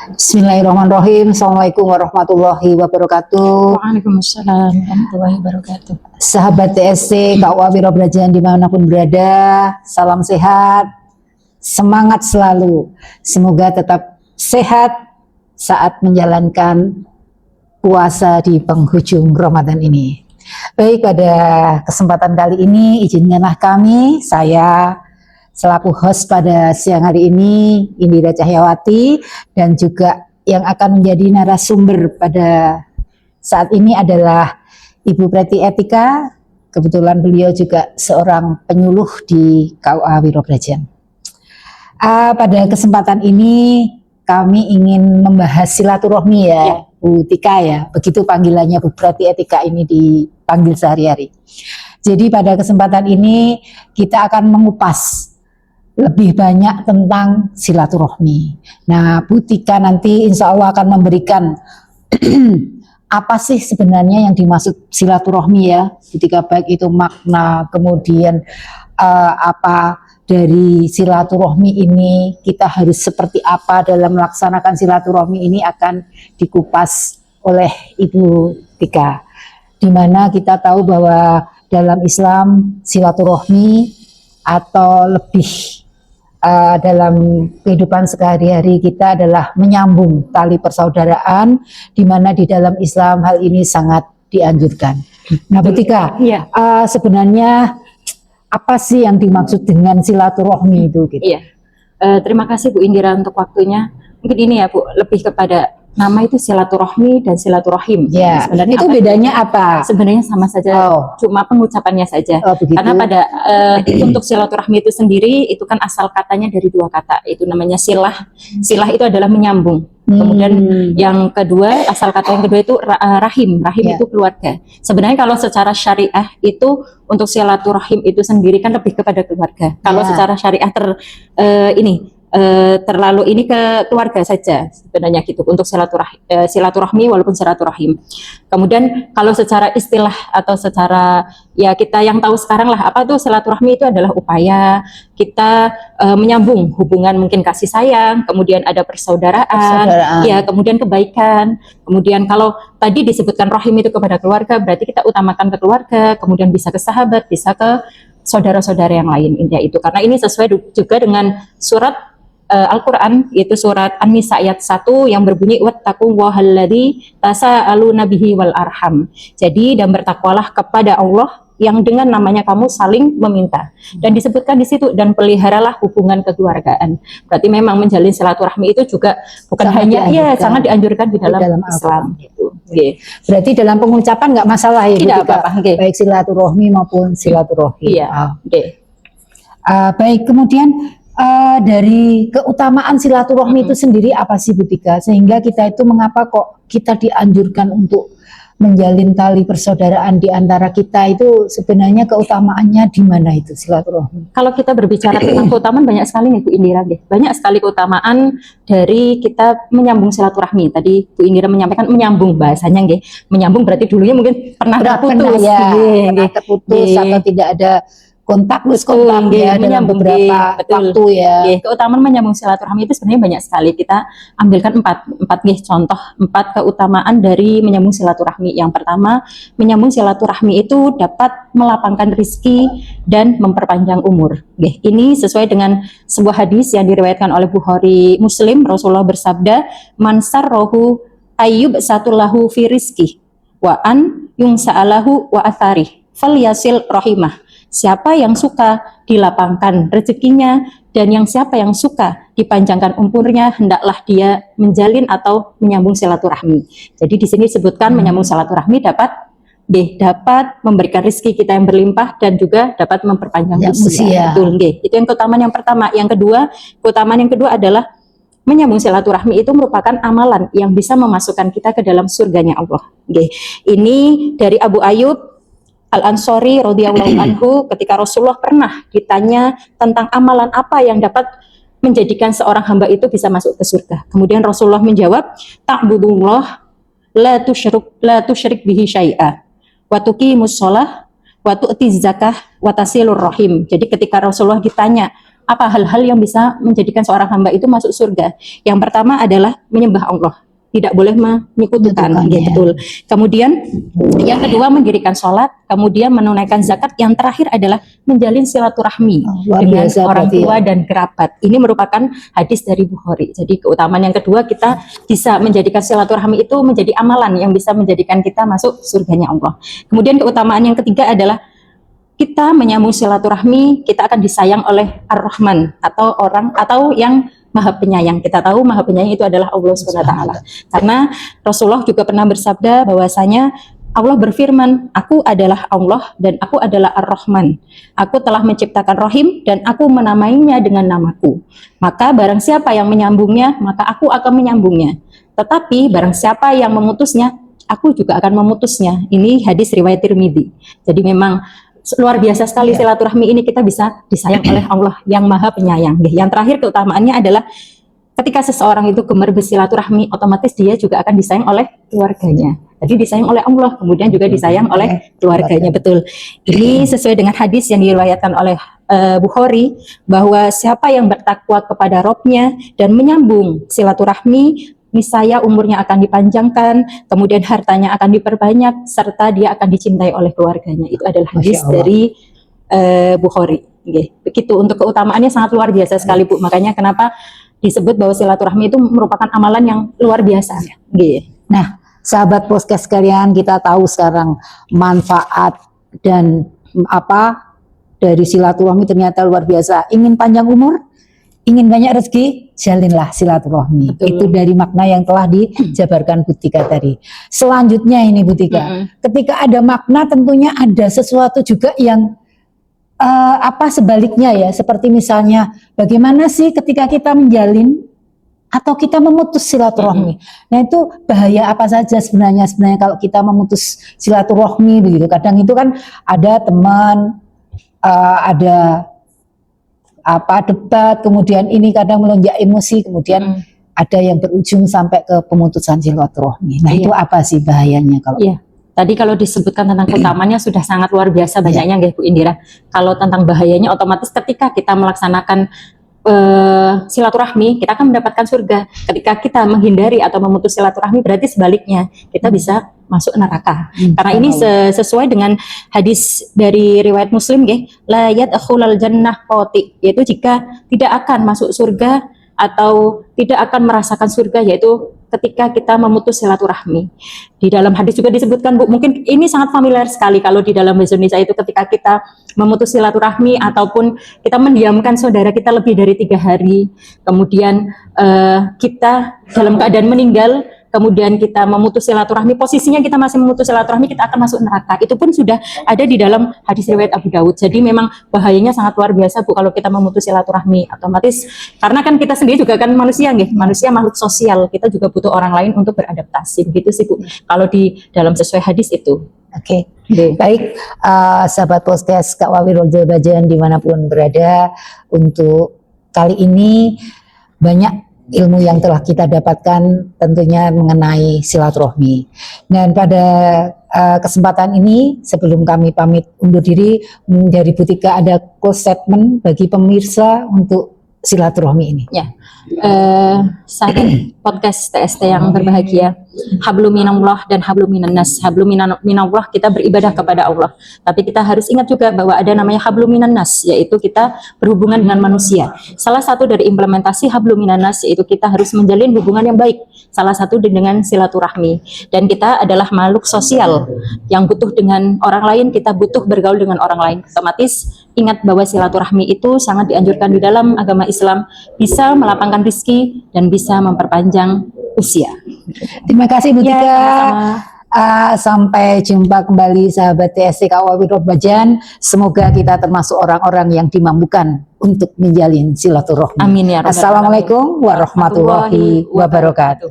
Bismillahirrahmanirrahim. Assalamualaikum warahmatullahi wabarakatuh. Waalaikumsalam warahmatullahi wabarakatuh. Sahabat TSC, KUA Wiro Brajan dimanapun berada, salam sehat, semangat selalu. Semoga tetap sehat saat menjalankan puasa di penghujung Ramadan ini. Baik, pada kesempatan kali ini izinkanlah saya selaku host pada siang hari ini, Indira Cahyawati, dan juga yang akan menjadi narasumber pada saat ini adalah Ibu Preti Etika. Kebetulan beliau juga seorang penyuluh di KUA Wiro Brajan. Pada kesempatan ini kami ingin membahas silaturahmi ya, Bu Tika ya. Begitu panggilannya Bu Preti Etika ini dipanggil sehari-hari. Jadi pada kesempatan ini kita akan mengupas lebih banyak tentang silaturahmi. Nah, Bu Tika nanti insya Allah akan memberikan apa sih sebenarnya yang dimaksud silaturahmi ya, Bu Tika, baik itu makna, kemudian apa dari silaturahmi ini, kita harus seperti apa dalam melaksanakan silaturahmi ini akan dikupas oleh Ibu Tika. Di mana kita tahu bahwa dalam Islam silaturahmi atau lebih dalam kehidupan sehari-hari kita adalah menyambung tali persaudaraan, di mana di dalam Islam hal ini sangat dianjurkan. Nah, Bu Tika, sebenarnya apa sih yang dimaksud dengan silaturahmi itu? Gitu? Iya, terima kasih Bu Indira untuk waktunya. Mungkin ini ya Bu, lebih kepada nama itu silaturahmi dan silaturahim. Ya, sebenarnya itu bedanya apa? Sebenarnya sama saja, cuma pengucapannya saja. Karena pada untuk silaturahmi itu sendiri itu kan asal katanya dari dua kata, itu namanya silah. Silah itu adalah menyambung. Kemudian yang kedua, asal kata yang kedua itu rahim. Rahim itu keluarga. Sebenarnya kalau secara syariah itu untuk silaturahim itu sendiri kan lebih kepada keluarga. Kalau secara syariah terlalu ini ke keluarga saja sebenarnya gitu untuk silaturahmi walaupun silaturahim. Kemudian kalau secara istilah atau secara ya kita yang tahu sekarang lah apa itu silaturahmi, itu adalah upaya kita menyambung hubungan, mungkin kasih sayang, kemudian ada persaudaraan, ya kemudian kebaikan. Kemudian kalau tadi disebutkan rahim itu kepada keluarga, berarti kita utamakan ke keluarga, kemudian bisa ke sahabat, bisa ke saudara-saudara yang lain, intinya itu. Karena ini sesuai juga dengan surat Al-Quran, yaitu surat An-Nisa ayat 1 yang berbunyi wattaqullahalladzi tasaaluna bihi wal arham. Jadi dan bertakwalah kepada Allah yang dengan namanya kamu saling meminta. Dan disebutkan di situ dan peliharalah hubungan kekeluargaan. Berarti memang menjalin silaturahmi itu juga bukan hanya sangat dianjurkan di dalam Islam gitu. Berarti dalam pengucapan nggak masalah ya? Tidak apa-apa. Baik silaturahmi maupun silaturahim. Iya. Baik, kemudian dari keutamaan silaturahmi itu sendiri apa sih Bu Tika? Sehingga kita itu mengapa kok kita dianjurkan untuk menjalin tali persaudaraan di antara kita, itu sebenarnya keutamaannya di mana itu silaturahmi? Kalau kita berbicara tentang keutamaan banyak sekali nih Bu Indira, banyak sekali keutamaan dari kita menyambung silaturahmi. Tadi Bu Indira menyampaikan menyambung, bahasanya menyambung berarti dulunya mungkin pernah terputus, terputus atau tidak ada kontak ya dalam beberapa waktu ya. Keutamaan menyambung silaturahmi itu sebenarnya banyak sekali. Kita ambilkan empat contoh, 4 keutamaan dari menyambung silaturahmi. Yang pertama, menyambung silaturahmi itu dapat melapangkan rizki dan memperpanjang umur. Ini sesuai dengan sebuah hadis yang diriwayatkan oleh Bukhari Muslim. Rasulullah bersabda, "Man sarrohu ayyub satulahu fi rizki wa an yungsa'alahu wa athari fal yasil rahimah." Siapa yang suka dilapangkan rezekinya dan siapa yang suka dipanjangkan umurnya, hendaklah dia menjalin atau menyambung silaturahmi. Jadi di sini disebutkan menyambung silaturahmi dapat memberikan rezeki kita yang berlimpah dan juga dapat memperpanjang usia. Itu yang keutamaan yang pertama. Yang kedua, keutamaan yang kedua adalah menyambung silaturahmi itu merupakan amalan yang bisa memasukkan kita ke dalam surganya Allah. Ini dari Abu Ayyub Al-Ansori radhiyallahu anhu, ketika Rasulullah pernah ditanya tentang amalan apa yang dapat menjadikan seorang hamba itu bisa masuk ke surga. Kemudian Rasulullah menjawab, ta'budullah la tusyrik bihi syai'a wa tuqimus shalah wa tu'tiz zakah wa tasilur rahim. Jadi ketika Rasulullah ditanya apa hal-hal yang bisa menjadikan seorang hamba itu masuk surga. Yang pertama adalah menyembah Allah, tidak boleh menyekutukan, Menyekutukannya. betul. Kemudian yang kedua mendirikan sholat, kemudian menunaikan zakat. Yang terakhir adalah menjalin silaturahmi Luar dengan biasa orang berarti tua ya. dan kerabat. Ini merupakan hadis dari Bukhari. Jadi keutamaan yang kedua, kita bisa menjadikan silaturahmi itu menjadi amalan yang bisa menjadikan kita masuk surganya Allah. Kemudian keutamaan yang ketiga adalah kita menyambung silaturahmi, kita akan disayang oleh Ar-Rahman atau yang Maha Penyayang. Kita tahu Maha Penyayang itu adalah Allah Subhanahu wa taala. Karena Rasulullah juga pernah bersabda bahwasanya Allah berfirman, "Aku adalah Allah dan aku adalah Ar-Rahman. Aku telah menciptakan Rahim dan aku menamainya dengan namaku. Maka barang siapa yang menyambungnya, maka aku akan menyambungnya. Tetapi barang siapa yang memutusnya, aku juga akan memutusnya." Ini hadis riwayat Tirmidzi. Jadi memang luar biasa sekali silaturahmi ini, kita bisa disayang oleh Allah yang Maha Penyayang. Yang terakhir keutamaannya adalah ketika seseorang itu gemar bersilaturahmi, otomatis dia juga akan disayang oleh keluarganya. Jadi disayang oleh Allah, kemudian juga disayang oleh keluarganya, betul. Ini sesuai dengan hadis yang diriwayatkan oleh Bukhari, bahwa siapa yang bertakwa kepada Robnya dan menyambung silaturahmi, niscaya umurnya akan dipanjangkan, kemudian hartanya akan diperbanyak, serta dia akan dicintai oleh keluarganya. Itu adalah hadis Masya Allah. dari Bukhari. Begitu, untuk keutamaannya sangat luar biasa sekali, Bu. Makanya kenapa disebut bahwa silaturahmi itu merupakan amalan yang luar biasa. Nah, sahabat podcast sekalian, kita tahu sekarang manfaat dan apa dari silaturahmi ternyata luar biasa. Ingin panjang umur, ingin banyak rezeki, jalinlah silaturahmi. Betul. Itu dari makna yang telah dijabarkan Bu Tika tadi. Selanjutnya ini Bu Tika, ketika ada makna tentunya ada sesuatu juga yang apa sebaliknya ya, seperti misalnya bagaimana sih ketika kita menjalin atau kita memutus silaturahmi. Nah, itu bahaya apa saja sebenarnya kalau kita memutus silaturahmi begitu. Kadang itu kan ada teman, ada apa debat, kemudian ini kadang melonjak emosi, kemudian ada yang berujung sampai ke pemutusan silaturahmi. Nah, itu apa sih bahayanya kalau? Iya. Tadi kalau disebutkan tentang keutamaannya sudah sangat luar biasa banyaknya, Bu Indira. Kalau tentang bahayanya, otomatis ketika kita melaksanakan silaturahmi, kita akan mendapatkan surga. Ketika kita menghindari atau memutus silaturahmi, berarti sebaliknya kita bisa masuk neraka. Karena ini sesuai dengan hadis dari riwayat Muslim, la yadkhulul jannah qati, yaitu jika tidak akan masuk surga atau tidak akan merasakan surga, yaitu ketika kita memutus silaturahmi. Di dalam hadis juga disebutkan, Bu, mungkin ini sangat familiar sekali kalau di dalam bahasa Indonesia itu, ketika kita memutus silaturahmi ataupun kita mendiamkan saudara kita lebih dari 3 hari, kemudian kita dalam keadaan meninggal, kemudian kita memutus silaturahmi, posisinya kita masih memutus silaturahmi, kita akan masuk neraka. Itu pun sudah ada di dalam hadis riwayat Abu Dawud. Jadi memang bahayanya sangat luar biasa, Bu, kalau kita memutus silaturahmi. Otomatis karena kan kita sendiri juga kan manusia, manusia makhluk sosial, kita juga butuh orang lain untuk beradaptasi. Begitu sih, Bu, kalau di dalam sesuai hadis itu. Oke. Baik, sahabat podcast Kak Wawi Rojo Bajan dimanapun berada, untuk kali ini banyak ilmu yang telah kita dapatkan tentunya mengenai silaturahmi. Dan pada kesempatan ini, sebelum kami pamit undur diri, dari Bu Tika ada close statement bagi pemirsa untuk silaturahmi ini. Ya, sahabat podcast TST yang berbahagia, hablum minallah dan hablum minannas. Hablum minallah, kita beribadah kepada Allah, tapi kita harus ingat juga bahwa ada namanya hablum minannas, yaitu kita berhubungan dengan manusia. Salah satu dari implementasi hablum minannas yaitu kita harus menjalin hubungan yang baik, salah satu dengan silaturahmi. Dan kita adalah makhluk sosial yang butuh dengan orang lain, kita butuh bergaul dengan orang lain. Otomatis ingat bahwa silaturahmi itu sangat dianjurkan di dalam agama Islam, bisa melapangkan rezeki dan bisa memperpanjang usia. Terima kasih Bu Tika. Sama-sama. Sampai jumpa kembali sahabat TST Kak Wawi Rojo Bajan. Semoga kita termasuk orang-orang yang dimampukan untuk menjalin silaturahmi. Amin ya rabbal alamin. Assalamualaikum warahmatullahi wabarakatuh.